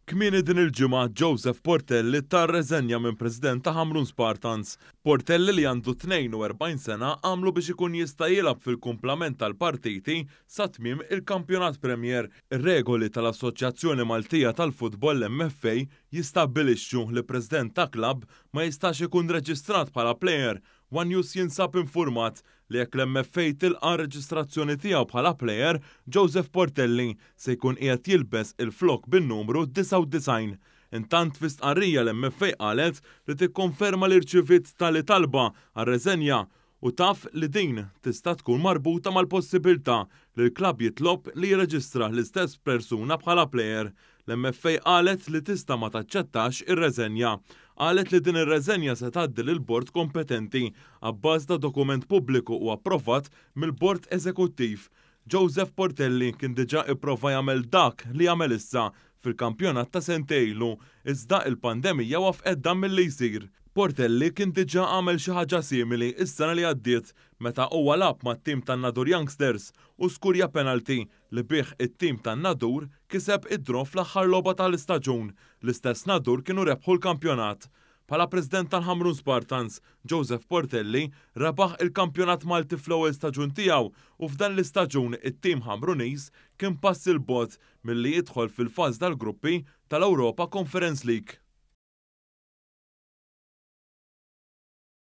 Kmieni din il-ġimgħa Joseph Portelli tar reżenja minn President ta' Hamrun Spartans. Portelli li għandu 42 sena għamlu biex ikun jista' jilgħab fil-kumplament tal-partiti sa tmiem il-Kampjonat Premier. Ir-regoli tal-Assoċjazzjoni Maltija tal-Futboll MFA jistabbilixxu li President ta' klabb ma jistax ikun reġistrat bħala plejer. One News jinsab infurmat li jekk l-MFA tilqa' reġistrazzjoni tiegħu bħala plejer, Joseph Portelli se jkun qiegħed jilbes il-flok bin-numru 99. Intant fi stqarrija l-MFA qalet li tikkonferma li rċiviet tali talba għar-reżenja u taf li din tista' tkun marbuta mal-possibilità li l-klabb jitlob li jirreġistra l-istess persuna bħala plejer. L-MFA qalet li tista' ma taċċettax ir-reżenja. Qalet li din ir-reżenja se tgħaddi lill-bord kompetenti għabbażi ta' dokument pubbliku u approvat mill-bord eżekuttiv. Joseph Portelli kien diġà ipprova jagħmel dak li jagħmel issa fil-kampjonat ta' sentejlu, iżda il-pandemija wafqet dan milli jsir. Portelli kien diġà għamel xi ħaġa simili is-sena li għaddiet meta huwa lab mat-tim tan-Nadur Youngsters u skurja penalti li bih it-tim tan-Nadur kiseb id-draw fl-aħħar logħba tal-istaġun. L-istess Nadur kienu rebħu l-kampjonat. Bħala President tal-Hamrun Spartans, Joseph Portelli rebaħ il-kampjonat Malti fl-ewwel staġun tiegħu u f'dan l-istaġun it-tim Hamrunis kien pass il-bogħod milli jidħol fil-faż tal-gruppi tal-Ewropa Conference League.